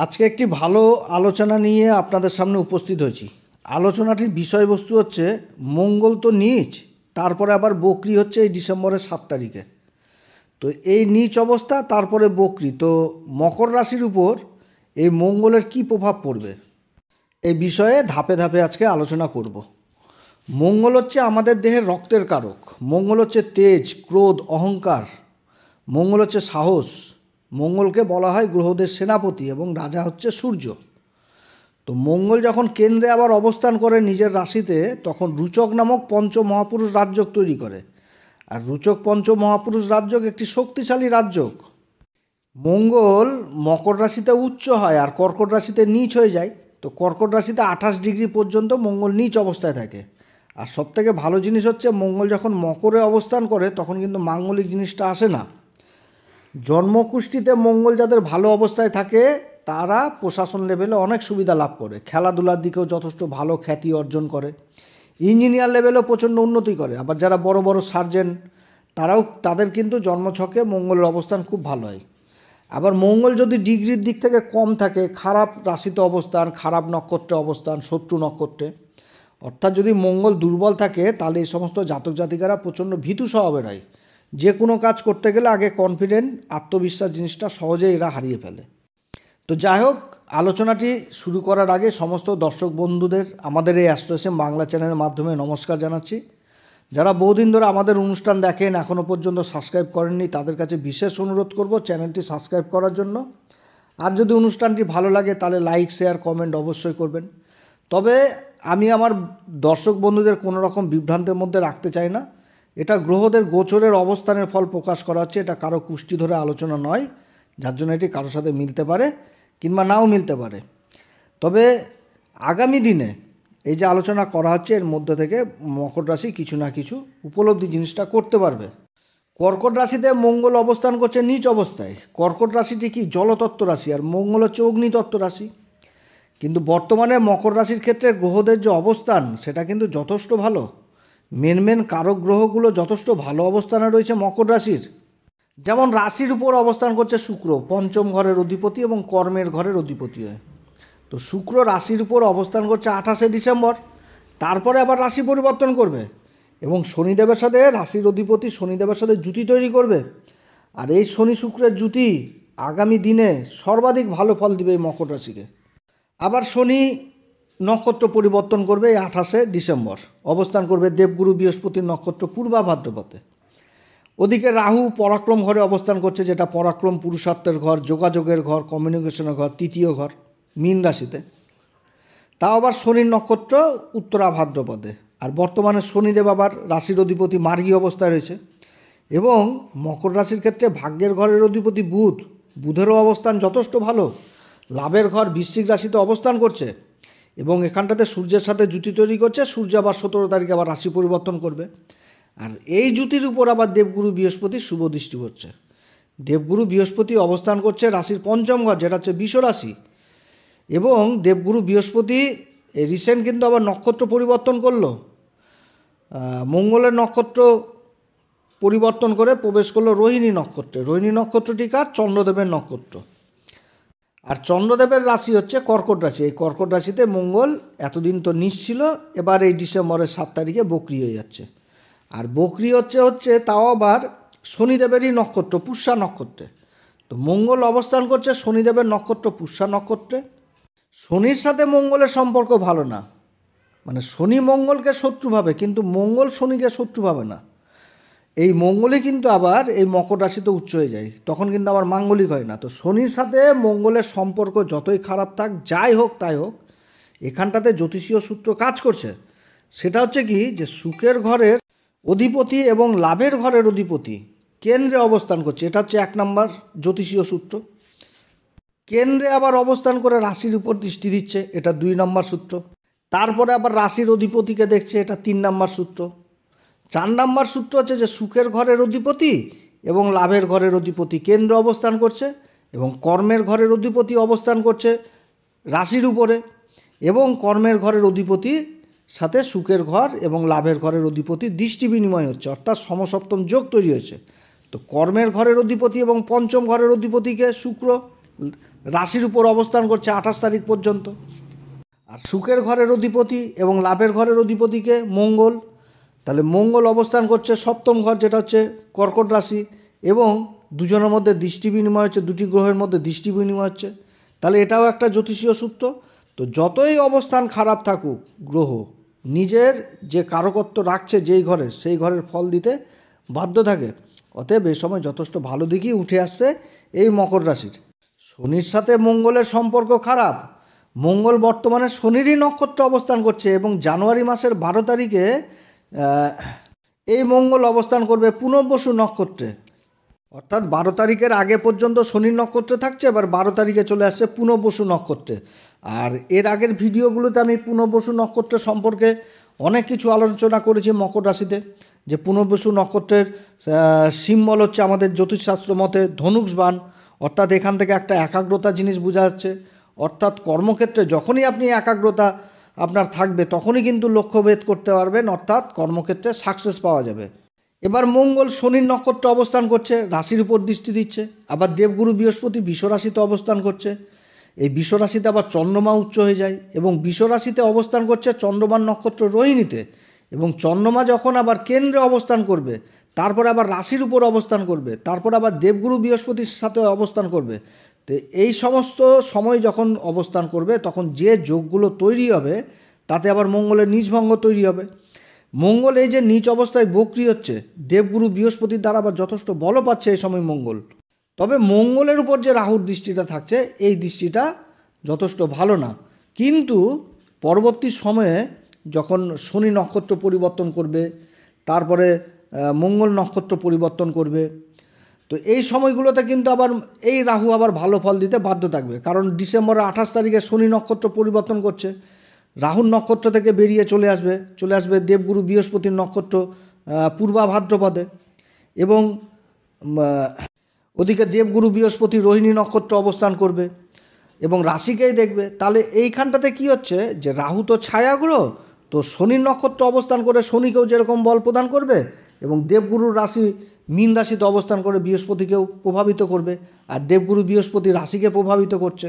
আজকে একটি ভালো আলোচনা নিয়ে আপনাদের সামনে উপস্থিত হয়েছি। আলোচনাটির বিষয়বস্তু হচ্ছে মঙ্গল তো নীচ, তারপরে আবার বকরি হচ্ছে এই ডিসেম্বরের 7 তারিখে। তো এই নীচ অবস্থা, তারপরে বকরি, তো মকর রাশির উপর এই মঙ্গলের কি প্রভাব পড়বে এই বিষয়ে ধাপে ধাপে আজকে আলোচনা করব। মঙ্গল হচ্ছে আমাদের দেহের রক্তের কারক। মঙ্গল হচ্ছে তেজ, ক্রোধ, অহংকার। মঙ্গল হচ্ছে সাহস। মঙ্গলকে বলা হয় গ্রহদের সেনাপতি এবং রাজা হচ্ছে সূর্য। তো মঙ্গল যখন কেন্দ্রে আবার অবস্থান করে নিজের রাশিতে, তখন রুচক নামক পঞ্চমহাপুরুষ রাজযোগ তৈরি করে। আর রুচক পঞ্চমহাপুরুষ রাজযোগ একটি শক্তিশালী রাজযোগ। মঙ্গল মকর রাশিতে উচ্চ হয় আর কর্কট রাশিতে নীচ হয়ে যায়। তো কর্কট রাশিতে 28 ডিগ্রি পর্যন্ত মঙ্গল নীচ অবস্থায় থাকে। আর সবথেকে ভালো জিনিস হচ্ছে মঙ্গল যখন মকরে অবস্থান করে তখন কিন্তু মাঙ্গলিক জিনিসটা আসে না। জন্মকুষ্ঠিতে মঙ্গল যাদের ভালো অবস্থায় থাকে তারা প্রশাসন লেভেলে অনেক সুবিধা লাভ করে, খেলাধুলার দিকেও যথেষ্ট ভালো খ্যাতি অর্জন করে, ইঞ্জিনিয়ার লেভেলেও প্রচণ্ড উন্নতি করে। আবার যারা বড় বড় সার্জেন তাদের কিন্তু জন্মছকে মঙ্গলের অবস্থান খুব ভালো হয়। আবার মঙ্গল যদি ডিগ্রির দিক থেকে কম থাকে, খারাপ রাশিতে অবস্থান, খারাপ নক্ষত্রে অবস্থান, শত্রু নক্ষত্রে, অর্থাৎ যদি মঙ্গল দুর্বল থাকে, তাহলে এই সমস্ত জাতক জাতিকারা প্রচণ্ড ভীতু স্বভাবের হয়। যে কোনো কাজ করতে গেলে আগে কনফিডেন্ট, আত্মবিশ্বাস জিনিসটা সহজেই এরা হারিয়ে ফেলে। তো যাই হোক, আলোচনাটি শুরু করার আগে সমস্ত দর্শক বন্ধুদের আমাদের এই অ্যাস্ট্রো এসএম বাংলা চ্যানেলের মাধ্যমে নমস্কার জানাচ্ছি। যারা বহুদিন ধরে আমাদের অনুষ্ঠান দেখেন, এখনও পর্যন্ত সাবস্ক্রাইব করেননি, তাদের কাছে বিশেষ অনুরোধ করব চ্যানেলটি সাবস্ক্রাইব করার জন্য। আর যদি অনুষ্ঠানটি ভালো লাগে তাহলে লাইক, শেয়ার, কমেন্ট অবশ্যই করবেন। তবে আমি আমার দর্শক বন্ধুদের কোনো রকম বিভ্রান্তের মধ্যে রাখতে চাই না। এটা গ্রহদের গোচরের অবস্থানের ফল প্রকাশ করা হচ্ছে, এটা কারো কুষ্টি ধরে আলোচনা নয়, যার জন্য এটি কারোর সাথে মিলতে পারে কিংবা নাও মিলতে পারে। তবে আগামী দিনে এই যে আলোচনা করা হচ্ছে এর মধ্যে থেকে মকর রাশি কিছু না কিছু উপলব্ধি জিনিসটা করতে পারবে। কর্কট রাশিতে মঙ্গল অবস্থান করছে নীচ অবস্থায়। কর্কট রাশিটি কি জলতত্ত্ব রাশি, আর মঙ্গল হচ্ছে অগ্নিতত্ত্ব রাশি। কিন্তু বর্তমানে মকর রাশির ক্ষেত্রে গ্রহদের যে অবস্থান সেটা কিন্তু যথেষ্ট ভালো। মেন কারক গ্রহগুলো যথেষ্ট ভালো অবস্থানে রয়েছে মকর রাশির। যেমন রাশির উপর অবস্থান করছে শুক্র, পঞ্চম ঘরের অধিপতি এবং কর্মের ঘরের অধিপতি হয়। তো শুক্র রাশির উপর অবস্থান করছে 28 ডিসেম্বর, তারপরে আবার রাশি পরিবর্তন করবে এবং শনিদেবের সাথে, রাশির অধিপতি শনিদেবের সাথে জুতি তৈরি করবে। আর এই শনি শুক্রের জুতি আগামী দিনে সর্বাধিক ভালো ফল দিবে এই মকর রাশিকে। আবার শনি নক্ষত্র পরিবর্তন করবে এই 28 ডিসেম্বর, অবস্থান করবে দেবগুরু বৃহস্পতির নক্ষত্র পূর্বা ভাদ্রপদে। ওদিকে রাহু পরাক্রম ঘরে অবস্থান করছে, যেটা পরাক্রম, পুরুষার্থের ঘর, যোগাযোগের ঘর, কমিউনিকেশনের ঘর, তৃতীয় ঘর, মীন রাশিতে। তাও আবার শনির নক্ষত্র উত্তরা ভাদ্রপদে। আর বর্তমানে শনিদেব আবার রাশির অধিপতি মার্গী অবস্থায় রয়েছে। এবং মকর রাশির ক্ষেত্রে ভাগ্যের ঘরের অধিপতি বুধ, বুধেরও অবস্থান যথেষ্ট ভালো। লাভের ঘর বৃশ্চিক রাশিতে অবস্থান করছে এবং এখানটাতে সূর্যের সাথে জুতি তৈরি করছে। সূর্য আবার 17 তারিখে আবার রাশি পরিবর্তন করবে। আর এই জুতির উপর আবার দেবগুরু বৃহস্পতির শুভ দৃষ্টি হচ্ছে। দেবগুরু বৃহস্পতি অবস্থান করছে রাশির পঞ্চম ঘর, যেটা হচ্ছে বৃষ রাশি। এবং দেবগুরু বৃহস্পতি রিসেন্ট কিন্তু আবার নক্ষত্র পরিবর্তন করলো, মঙ্গলের নক্ষত্র পরিবর্তন করে প্রবেশ করলো রোহিণী নক্ষত্রে। রোহিণী নক্ষত্রটি কার? চন্দ্রদেবের নক্ষত্র। আর চন্দ্রদেবের রাশি হচ্ছে কর্কট রাশি। এই কর্কট রাশিতে মঙ্গল এতদিন তো নীচ ছিল, এবার এই ডিসেম্বরের 7 তারিখে বকরি হয়ে যাচ্ছে। আর বকরি হচ্ছে তাও আবার শনিদেবেরই নক্ষত্র, পুষ্যা নক্ষত্রে। তো মঙ্গল অবস্থান করছে শনিদেবের নক্ষত্র পুষ্যা নক্ষত্রে। শনির সাথে মঙ্গলের সম্পর্ক ভালো না, মানে শনি মঙ্গলকে শত্রু ভাবে, কিন্তু মঙ্গল শনিকে শত্রু ভাবে না। এই মঙ্গলই কিন্তু আবার এই মকর রাশিতে উচ্চ হয়ে যায়, তখন কিন্তু আবার মাঙ্গলিক হয় না। তো শনির সাথে মঙ্গলের সম্পর্ক যতই খারাপ থাক, যাই হোক তাই হোক, এখানটাতে জ্যোতিষীয় সূত্র কাজ করছে। সেটা হচ্ছে কি, যে সুখের ঘরের অধিপতি এবং লাভের ঘরের অধিপতি কেন্দ্রে অবস্থান করছে, এটা হচ্ছে 1 নম্বর জ্যোতিষীয় সূত্র। কেন্দ্রে আবার অবস্থান করে রাশির উপর দৃষ্টি দিচ্ছে, এটা 2 নম্বর সূত্র। তারপরে আবার রাশির অধিপতিকে দেখছে, এটা 3 নম্বর সূত্র। 4 নম্বর সূত্র হচ্ছে যে সুখের ঘরের অধিপতি এবং লাভের ঘরের অধিপতি কেন্দ্রে অবস্থান করছে এবং কর্মের ঘরের অধিপতি অবস্থান করছে রাশির উপরে, এবং কর্মের ঘরের অধিপতি সাথে সুখের ঘর এবং লাভের ঘরের অধিপতি দৃষ্টি বিনিময় হচ্ছে, অর্থাৎ সমসপ্তম যোগ তৈরি হয়েছে। তো কর্মের ঘরের অধিপতি এবং পঞ্চম ঘরের অধিপতিকে শুক্র, রাশির উপর অবস্থান করছে 28 তারিখ পর্যন্ত। আর সুখের ঘরের অধিপতি এবং লাভের ঘরের অধিপতিকে মঙ্গল, তাহলে মঙ্গল অবস্থান করছে সপ্তম ঘর, যেটা হচ্ছে কর্কট রাশি, এবং দুজনের মধ্যে দৃষ্টি বিনিময় হচ্ছে, দুটি গ্রহের মধ্যে দৃষ্টি বিনিময় হচ্ছে। তাহলে এটাও একটা জ্যোতিষীয় সূত্র। তো যতই অবস্থান খারাপ থাকুক গ্রহ, নিজের যে কারকত্ব রাখছে যেই ঘরের, সেই ঘরের ফল দিতে বাধ্য থাকে। অতএব এই সময় যথেষ্ট ভালো দিকই উঠে আসছে এই মকর রাশির। শনির সাথে মঙ্গলের সম্পর্ক খারাপ। মঙ্গল বর্তমানে শনিরই নক্ষত্র অবস্থান করছে এবং জানুয়ারি মাসের 12 তারিখে এই মঙ্গল অবস্থান করবে পুনর্বসু নক্ষত্রে। অর্থাৎ 12 তারিখের আগে পর্যন্ত শনির নক্ষত্রে থাকছে, এবার 12 তারিখে চলে আসছে পুনর্বসু নক্ষত্রে। আর এর আগের ভিডিওগুলোতে আমি পুনর্বসু নক্ষত্র সম্পর্কে অনেক কিছু আলোচনা করেছি মকর রাশিতে, যে পুনর্বসু নক্ষত্রের সিম্বল হচ্ছে আমাদের জ্যোতিষশাস্ত্র মতে ধনুষ বাণ। অর্থাৎ এখান থেকে একটা একাগ্রতা জিনিস বোঝা যাচ্ছে। অর্থাৎ কর্মক্ষেত্রে যখনই আপনি একাগ্রতা আপনার থাকবে তখনই কিন্তু লক্ষ্যভেদ করতে পারবেন, অর্থাৎ কর্মক্ষেত্রে সাকসেস পাওয়া যাবে। এবার মঙ্গল শনির নক্ষত্রে অবস্থান করছে, রাশির উপর দৃষ্টি দিচ্ছে। আবার দেবগুরু বৃহস্পতি বিশ্বরাশিতে অবস্থান করছে। এই বিশ্বরাশিতে আবার চন্দ্রমা উচ্চ হয়ে যায় এবং বিশ্বরাশিতে অবস্থান করছে চন্দ্রমার নক্ষত্র রোহিণীতে। এবং চন্দ্রমা যখন আবার কেন্দ্রে অবস্থান করবে, তারপরে আবার রাশির উপর অবস্থান করবে, তারপর আবার দেবগুরু বৃহস্পতির সাথে অবস্থান করবে। তো এই সমস্ত সময় যখন অবস্থান করবে তখন যে যোগগুলো তৈরি হবে তাতে আবার মঙ্গলের নীচভঙ্গ তৈরি হবে। মঙ্গল এই যে নীচ অবস্থায় বক্রি হচ্ছে, দেবগুরু বৃহস্পতির দ্বারা আবার যথেষ্ট বল পাচ্ছে এই সময় মঙ্গল। তবে মঙ্গলের উপর যে রাহুর দৃষ্টিটা থাকছে, এই দৃষ্টিটা যথেষ্ট ভালো না। কিন্তু পরবর্তী সময়ে যখন শনি নক্ষত্র পরিবর্তন করবে, তারপরে মঙ্গল নক্ষত্র পরিবর্তন করবে, তো এই সময়গুলোতে কিন্তু আবার এই রাহু আবার ভালো ফল দিতে বাধ্য থাকবে। কারণ ডিসেম্বরের 28 তারিখে শনি নক্ষত্র পরিবর্তন করছে, রাহুর নক্ষত্র থেকে বেরিয়ে চলে আসবে দেবগুরু বৃহস্পতির নক্ষত্র পূর্বা ভাদ্রপদে। এবং ওদিকে দেবগুরু বৃহস্পতি রোহিণী নক্ষত্র অবস্থান করবে এবং রাশিকেই দেখবে। তাহলে এইখানটাতে কি হচ্ছে, যে রাহু তো ছায়াগ্রহ, তো শনির নক্ষত্র অবস্থান করে শনিকেও যেরকম বল প্রদান করবে, এবং দেবগুরুর রাশি মীন রাশিতে অবস্থান করে বৃহস্পতিকেও প্রভাবিত করবে। আর দেবগুরু বৃহস্পতি রাশিকে প্রভাবিত করছে।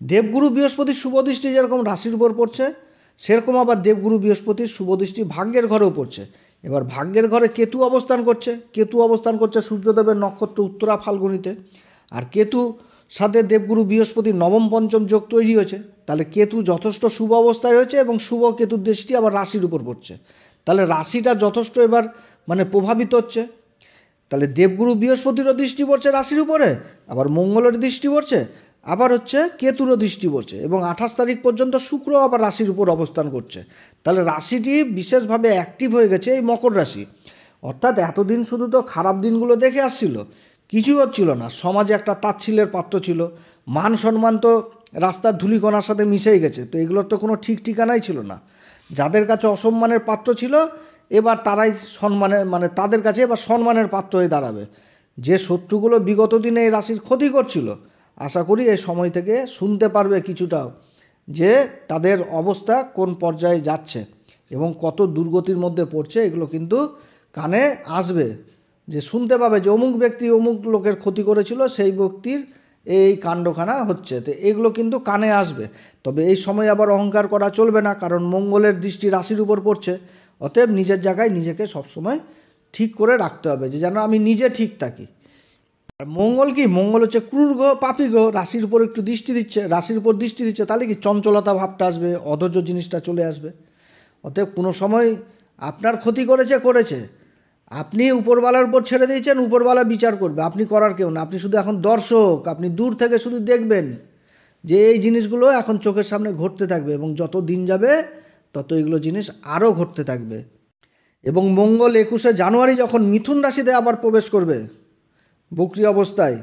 দেবগুরু বৃহস্পতির শুভদৃষ্টি যেরকম রাশির উপর পড়ছে, সেরকম আবার দেবগুরু বৃহস্পতির শুভদৃষ্টি ভাগ্যের ঘরেও পড়ছে। এবার ভাগ্যের ঘরে কেতু অবস্থান করছে সূর্যদেবের নক্ষত্র উত্তরা ফাল্গুনিতে। আর কেতু সাথে দেবগুরু বৃহস্পতি নবম পঞ্চম যোগ তৈরি হয়েছে। তাহলে কেতু যথেষ্ট শুভ অবস্থায় রয়েছে এবং শুভ কেতুর দৃষ্টি আবার রাশির উপর পড়ছে। তাহলে রাশিটা যথেষ্ট এবার প্রভাবিত হচ্ছে। তাহলে দেবগুরু বৃহস্পতিরও দৃষ্টি পড়ছে রাশির উপরে, আবার মঙ্গলের দৃষ্টি পড়ছে, আবার হচ্ছে কেতুরও দৃষ্টি পড়ছে, এবং 28 তারিখ পর্যন্ত শুক্র আবার রাশির উপর অবস্থান করছে। তাহলে রাশিটি বিশেষভাবে অ্যাক্টিভ হয়ে গেছে এই মকর রাশি। অর্থাৎ এতদিন শুধু তো খারাপ দিনগুলো দেখে আসছিল, কিছু হচ্ছিল না, সমাজে একটা তাচ্ছিল্যের পাত্র ছিল, মান সম্মান তো রাস্তার ধূলিকণার সাথে মিশেই গেছে। তো এগুলোর তো কোনো ঠিক ঠিকানাই ছিল না। যাদের কাছে অসম্মানের পাত্র ছিল, এবার তারাই তাদের কাছে এবার সম্মানের পাত্র হয়ে দাঁড়াবে। যে শত্রুগুলো বিগত দিনে এই রাশির ক্ষতি করছিল, আশা করি এই সময় থেকে শুনতে পারবে কিছুটাও, যে তাদের অবস্থা কোন পর্যায়ে যাচ্ছে এবং কত দুর্গতির মধ্যে পড়ছে। এগুলো কিন্তু কানে আসবে, যে শুনতে পাবে যে অমুক ব্যক্তি অমুক লোকের ক্ষতি করেছিল, সেই ব্যক্তির এই কাণ্ডখানা হচ্ছে। তো এগুলো কিন্তু কানে আসবে। তবে এই সময় আবার অহংকার করা চলবে না, কারণ মঙ্গলের দৃষ্টি রাশির উপর পড়ছে। অতএব নিজের জায়গায় নিজেকে সবসময় ঠিক করে রাখতে হবে, যে যেন আমি নিজে ঠিক থাকি। আর মঙ্গল কি, মঙ্গল হচ্ছে ক্রূর গ্রহ, পাপী গ্রহ, রাশির উপর একটু দৃষ্টি দিচ্ছে, তাহলে কি চঞ্চলতা ভাবটা আসবে, অধৈর্য জিনিসটা চলে আসবে। অতএব কোনো সময় আপনার ক্ষতি করেছে, আপনি উপরওয়ালার উপর ছেড়ে দিয়েছেন, উপরওয়ালা বিচার করবে, আপনি করার কেউ না। আপনি শুধু এখন দর্শক, আপনি দূর থেকে শুধু দেখবেন যে এই জিনিসগুলো এখন চোখের সামনে ঘটতে থাকবে, এবং যত দিন যাবে তত এগুলো জিনিস আরও ঘটতে থাকবে। এবং মঙ্গল 21শে জানুয়ারি যখন মিথুন রাশিতে আবার প্রবেশ করবে বক্রী অবস্থায়,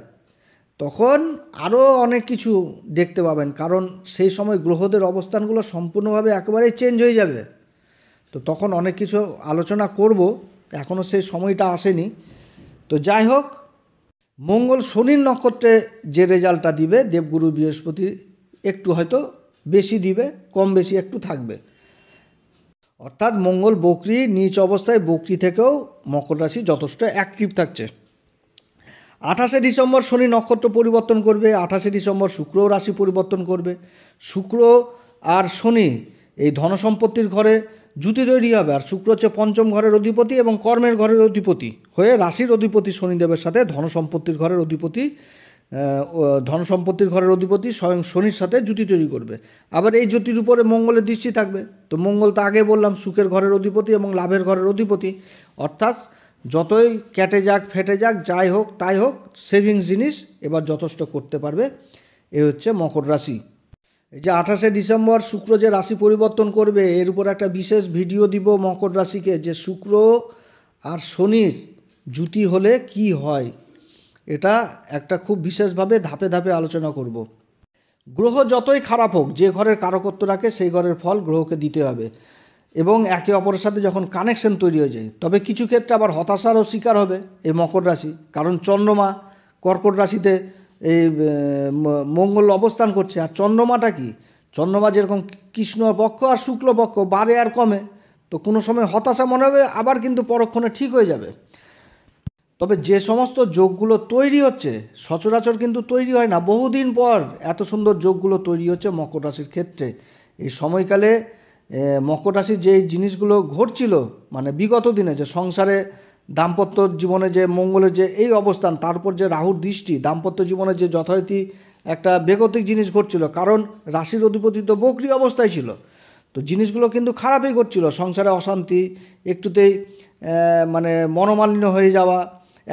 তখন আরও অনেক কিছু দেখতে পাবেন, কারণ সেই সময় গ্রহদের অবস্থানগুলো সম্পূর্ণভাবে একেবারেই চেঞ্জ হয়ে যাবে। তো তখন অনেক কিছু আলোচনা করব, এখনও সেই সময়টা আসেনি। তো যাই হোক, মঙ্গল শনির নক্ষত্রে যে রেজাল্টটা দিবে, দেবগুরু বৃহস্পতি একটু হয়তো বেশি দিবে, কম বেশি একটু থাকবে। অর্থাৎ মঙ্গল বক্রী নিচ অবস্থায়, বক্রী থেকেও মকর রাশি যথেষ্ট অ্যাক্টিভ থাকছে। 28 ডিসেম্বর শনি নক্ষত্র পরিবর্তন করবে, 28 ডিসেম্বর শুক্র রাশি পরিবর্তন করবে। শুক্র আর শনি এই ধনসম্পত্তির ঘরে জুতি তৈরি হবে, আর শুক্র হচ্ছে পঞ্চম ঘরের অধিপতি এবং কর্মের ঘরের অধিপতি হয়ে রাশির অধিপতি শনিদেবের সাথে ধনসম্পত্তির ঘরের অধিপতি স্বয়ং শনির সাথে জুতি তৈরি করবে। আবার এই জ্যোতির উপরে মঙ্গলের দৃষ্টি থাকবে। তো মঙ্গল তো আগে বললাম সুখের ঘরের অধিপতি এবং লাভের ঘরের অধিপতি, অর্থাৎ যতই কেটে যাক ফেটে যাক যাই হোক তাই হোক সেভিংস জিনিস এবার যথেষ্ট করতে পারবে। এ হচ্ছে মকর রাশি। এই যে 28 ডিসেম্বর শুক্র যে রাশি পরিবর্তন করবে এর উপর একটা বিশেষ ভিডিও দিব মকর রাশিকে, যে শুক্র আর শনির জুতি হলে কি হয়, এটা একটা খুব বিশেষভাবে ধাপে ধাপে আলোচনা করব। গ্রহ যতই খারাপ হোক, যে ঘরের কারকত্ব রাখে সেই ঘরের ফল গ্রহকে দিতে হবে এবং একে অপরের সাথে যখন কানেকশন তৈরি হয়ে যায়, তবে কিছু ক্ষেত্রে আবার হতাশারও শিকার হবে এই মকর রাশি, কারণ চন্দ্রমা কর্কট রাশিতে এই মঙ্গল অবস্থান করছে। আর চন্দ্রমাটা কি, চন্দ্রমা যেরকম কৃষ্ণ পক্ষ আর শুক্ল পক্ষ বাড়ে আর কমে, তো কোনো সময় হতাশা মনে হবে, আবার কিন্তু পরক্ষণে ঠিক হয়ে যাবে। তবে যে সমস্ত যোগগুলো তৈরি হচ্ছে সচরাচর কিন্তু তৈরি হয় না, বহুদিন পর এত সুন্দর যোগগুলো তৈরি হচ্ছে মকর রাশির ক্ষেত্রে। এই সময়কালে মকর রাশির যে জিনিসগুলো ঘটছিল, মানে বিগত দিনে যে সংসারে দাম্পত্য জীবনে যে মঙ্গলের যে এই অবস্থান, তারপর যে রাহুর দৃষ্টি, দাম্পত্য জীবনে যে যথারীতি একটা বেগতিক জিনিস ঘটছিল, কারণ রাশির অধিপতি তো বক্রী অবস্থায় ছিল, তো জিনিসগুলো কিন্তু খারাপই ঘটছিল। সংসারে অশান্তি, একটুতেই মানে মনোমালিন্য হয়ে যাওয়া,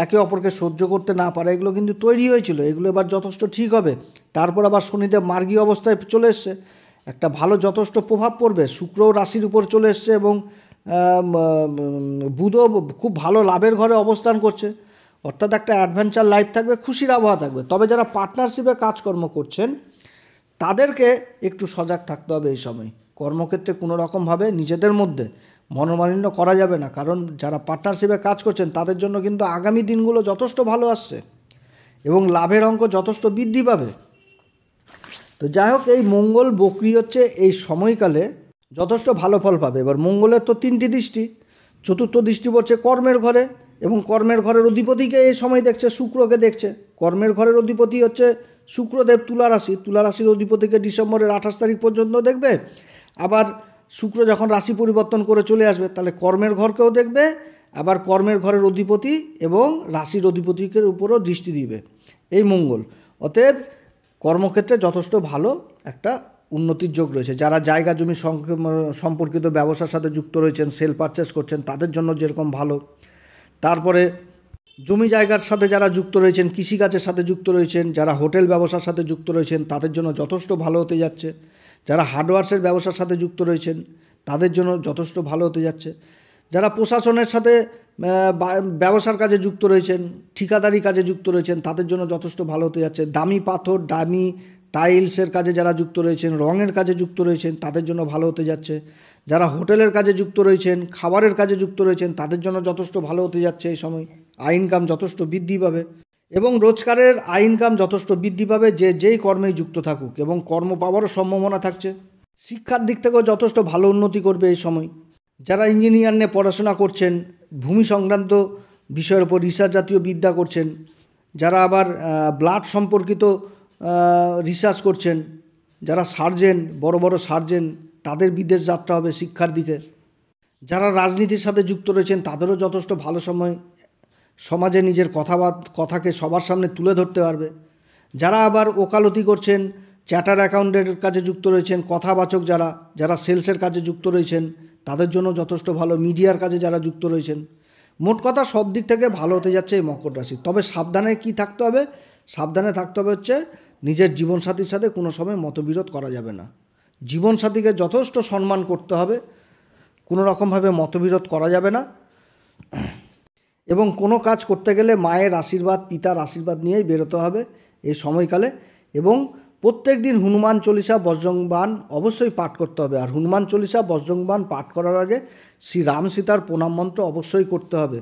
একে অপরকে সহ্য করতে না পারে, এগুলো কিন্তু তৈরি হয়েছিল। এগুলো এবার যথেষ্ট ঠিক হবে। তারপর আবার শনিদেব মার্গী অবস্থায় চলে এসছে, একটা ভালো যথেষ্ট প্রভাব পড়বে। শুক্রও রাশির উপর চলে এসছে এবং বুধও খুব ভালো লাভের ঘরে অবস্থান করছে, অর্থাৎ একটা অ্যাডভেঞ্চার লাইফ থাকবে, খুশির আবহাওয়া থাকবে। তবে যারা পার্টনারশিপে কাজকর্ম করছেন তাদেরকে একটু সজাগ থাকতে হবে এই সময়। কর্মক্ষেত্রে কোনো রকমভাবে নিজেদের মধ্যে মনোমালিন্য করা যাবে না, কারণ যারা পার্টনারশিপে কাজ করছেন তাদের জন্য কিন্তু আগামী দিনগুলো যথেষ্ট ভালো আসছে এবং লাভের অঙ্ক যথেষ্ট বৃদ্ধি পাবে। তো যাই হোক, এই মঙ্গল বক্রী হচ্ছে এই সময়কালে যথেষ্ট ভালো ফল পাবে। এবার মঙ্গলের তো 3টি দৃষ্টি, চতুর্থ দৃষ্টি পড়ছে কর্মের ঘরে এবং কর্মের ঘরের অধিপতিকে এই সময় দেখছে, শুক্রকে দেখছে। কর্মের ঘরের অধিপতি হচ্ছে শুক্রদেব তুলা রাশি, তুলা রাশির অধিপতিকে ডিসেম্বরের 28 তারিখ পর্যন্ত দেখবে। আবার শুক্র যখন রাশি পরিবর্তন করে চলে আসবে তাহলে কর্মের ঘরকেও দেখবে, আবার কর্মের ঘরের অধিপতি এবং রাশির অধিপতির উপরও দৃষ্টি দিবে এই মঙ্গল। অতএব কর্মক্ষেত্রে যথেষ্ট ভালো একটা উন্নতির যোগ রয়েছে। যারা জায়গা জমি সম্পর্কিত ব্যবসার সাথে যুক্ত রয়েছেন, সেল পারচেস করছেন, তাদের জন্য যেরকম ভালো। তারপরে জমি জায়গার সাথে যারা যুক্ত রয়েছেন, কৃষিকাজের সাথে যুক্ত রয়েছেন, যারা হোটেল ব্যবসার সাথে যুক্ত রয়েছেন তাদের জন্য যথেষ্ট ভালো হতে যাচ্ছে। যারা হার্ডওয়ার্সের ব্যবসার সাথে যুক্ত রয়েছেন তাদের জন্য যথেষ্ট ভালো হতে যাচ্ছে। যারা প্রশাসনের সাথে ব্যবসার কাজে যুক্ত রয়েছেন, ঠিকাদারি কাজে যুক্ত রয়েছেন, তাদের জন্য যথেষ্ট ভালো হতে যাচ্ছে। দামি পাথর, দামি টাইলসের কাজে যারা যুক্ত রয়েছেন, রঙের কাজে যুক্ত রয়েছেন, তাদের জন্য ভালো হতে যাচ্ছে। যারা হোটেলের কাজে যুক্ত রয়েছেন, খাবারের কাজে যুক্ত রয়েছেন, তাদের জন্য যথেষ্ট ভালো হতে যাচ্ছে এই সময়। আয় ইনকাম যথেষ্ট বৃদ্ধি পাবে এবং রোজগারের আয় ইনকাম যথেষ্ট বৃদ্ধি পাবে যে যেই কর্মেই যুক্ত থাকুক, এবং কর্ম পাওয়ারও সম্ভাবনা থাকছে। শিক্ষার দিক থেকেও যথেষ্ট ভালো উন্নতি করবে এই সময়। যারা ইঞ্জিনিয়ার নিয়ে পড়াশোনা করছেন, ভূমি সংক্রান্ত বিষয়ের উপর রিসার্চ জাতীয় বিদ্যা করছেন, যারা আবার ব্লাড সম্পর্কিত রিসার্চ করছেন, যারা সার্জেন, বড় বড় সার্জেন, তাদের বিদেশ যাত্রা হবে শিক্ষার দিকে। যারা রাজনীতির সাথে যুক্ত রয়েছেন তাদেরও যথেষ্ট ভালো সময়, সমাজে নিজের কথাকে সবার সামনে তুলে ধরতে পারবে। যারা আবার ওকালতি করছেন, চার্টার অ্যাকাউন্টের কাজে যুক্ত রয়েছেন, কথাবাচক যারা সেলসের কাজে যুক্ত রয়েছেন তাদের জন্য যথেষ্ট ভালো। মিডিয়ার কাজে যারা যুক্ত রয়েছেন, মোট কথা সব দিক থেকে ভালো হতে যাচ্ছে এই মকর রাশি। তবে সাবধানে কি থাকতে হবে, সাবধানে থাকতে হবে হচ্ছে নিজের জীবনসাথীর সাথে কোনো সময় মতবিরোধ করা যাবে না। জীবনসাথীকে যথেষ্ট সম্মান করতে হবে, কোনো রকমভাবে মতবিরোধ করা যাবে না। এবং কোনো কাজ করতে গেলে মায়ের আশীর্বাদ, পিতার আশীর্বাদ নিয়েই বেরোতে হবে এই সময়কালে। এবং প্রত্যেক দিন হনুমান চল্লিশা বজ্রংবাণ অবশ্যই পাঠ করতে হবে। আর হনুমান চল্লিশা বজ্রংবাণ পাঠ করার আগে শ্রী রাম সীতার প্রণাম মন্ত্র অবশ্যই করতে হবে।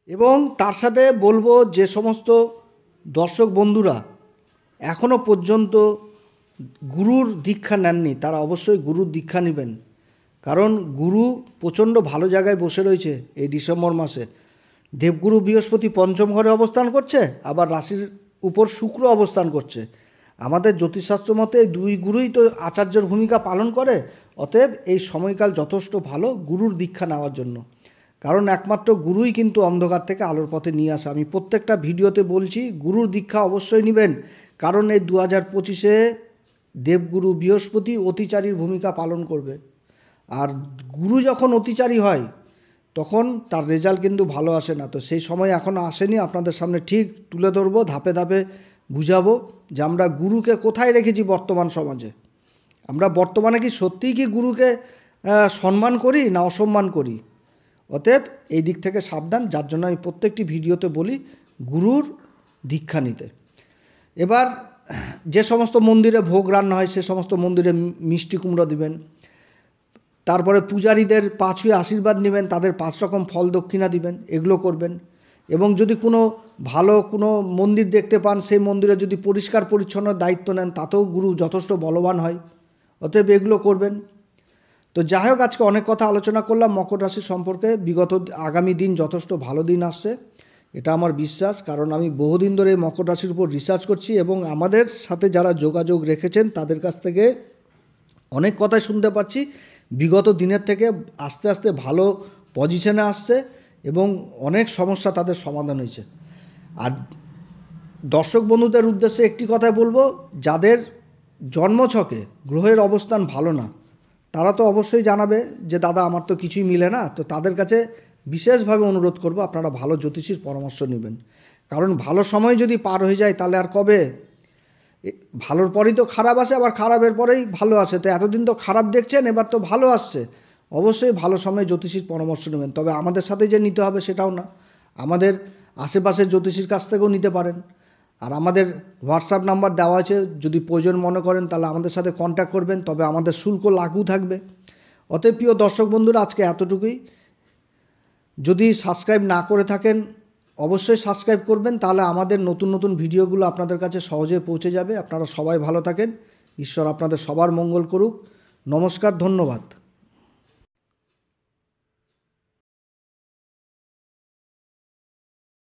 এবং তার সাথে বলবো, যে সমস্ত দর্শক বন্ধুরা এখনও পর্যন্ত গুরুর দীক্ষা নেননি তারা অবশ্যই গুরুর দীক্ষা নেবেন, কারণ গুরু প্রচণ্ড ভালো জায়গায় বসে রয়েছে এই ডিসেম্বর মাসে। দেবগুরু বৃহস্পতি পঞ্চম ঘরে অবস্থান করছে, আবার রাশির উপর শুক্র অবস্থান করছে। আমাদের জ্যোতিষশাস্ত্র মতে এই দুই গুরুই তো আচার্যর ভূমিকা পালন করে। অতএব এই সময়কাল যথেষ্ট ভালো গুরুর দীক্ষা নেওয়ার জন্য, কারণ একমাত্র গুরুই কিন্তু অন্ধকার থেকে আলোর পথে নিয়ে আসে। আমি প্রত্যেকটা ভিডিওতে বলছি গুরুর দীক্ষা অবশ্যই নেবেন, কারণ এই 2025-এ দেবগুরু বৃহস্পতি অতিচারীর ভূমিকা পালন করবে। আর গুরু যখন অতিচারী হয় তখন তার রেজাল্ট কিন্তু ভালো আসে না। তো সেই সময় এখনও আসেনি, আপনাদের সামনে ঠিক তুলে ধরবো, ধাপে ধাপে বুঝাবো যে আমরা গুরুকে কোথায় রেখেছি বর্তমান সমাজে। আমরা বর্তমানে কি সত্যিই কি গুরুকে সম্মান করি না অসম্মান করি? অতএব এই দিক থেকে সাবধান, যার জন্য আমি প্রত্যেকটি ভিডিওতে বলি গুরুর দীক্ষা নিতে। এবার যে সমস্ত মন্দিরে ভোগ রান্না হয় সে সমস্ত মন্দিরে মিষ্টি কুমড়ো দিবেন। তারপরে পূজারীদের পা ছুঁয়ে আশীর্বাদ নেবেন, তাদের 5 রকম ফল দক্ষিণা দিবেন, এগুলো করবেন। এবং যদি কোনো ভালো কোনো মন্দির দেখতে পান, সেই মন্দিরে যদি পরিষ্কার পরিচ্ছন্ন দায়িত্ব নেন, তাতেও গুরু যথেষ্ট বলবান হয়। অতএব এগুলো করবেন। তো যাই হোক, আজকে অনেক কথা আলোচনা করলাম মকর রাশি সম্পর্কে। বিগত আগামী দিন যথেষ্ট ভালো দিন আসছে, এটা আমার বিশ্বাস, কারণ আমি বহুদিন ধরে মকর রাশির উপর রিসার্চ করছি এবং আমাদের সাথে যারা যোগাযোগ রেখেছেন তাদের কাছ থেকে অনেক কথাই শুনতে পাচ্ছি বিগত দিনের থেকে আস্তে আস্তে ভালো পজিশনে আসছে এবং অনেক সমস্যা তাদের সমাধান হয়েছে। আর দর্শক বন্ধুদের উদ্দেশ্যে একটি কথাই বলবো, যাদের জন্মছকে গ্রহের অবস্থান ভালো না তারা তো অবশ্যই জানাবে যে দাদা আমার তো কিছুই মিলে না। তো তাদের কাছে বিশেষভাবে অনুরোধ করব আপনারা ভালো জ্যোতিষীর পরামর্শ নেবেন, কারণ ভালো সময় যদি পার হয়ে যায় তাহলে আর কবে? ভালোর পরেই তো খারাপ আসে, আবার খারাপের পরেই ভালো আসে। তো এতদিন তো খারাপ দেখছেন, এবার তো ভালো আসছে। অবশ্যই ভালো সময় জ্যোতিষীর পরামর্শ নেবেন। তবে আমাদের সাথে যে নিতে হবে সেটাও না, আমাদের আশেপাশের জ্যোতিষীর কাছ থেকেও নিতে পারেন। আর আমাদের হোয়াটসঅ্যাপ নাম্বার দেওয়া আছে, যদি প্রয়োজন মনে করেন তাহলে আমাদের সাথে কন্ট্যাক্ট করবেন, তবে আমাদের শুল্ক লাগু থাকবে। অতএব প্রিয় দর্শক বন্ধুরা, আজকে এতটুকুই। যদি সাবস্ক্রাইব না করে থাকেন অবশ্যই সাবস্ক্রাইব করবেন, তাহলে আমাদের নতুন নতুন ভিডিওগুলো আপনাদের কাছে সহজে পৌঁছে যাবে। আপনারা সবাই ভালো থাকেন, ঈশ্বর আপনাদের সবার মঙ্গল করুক। নমস্কার, ধন্যবাদ।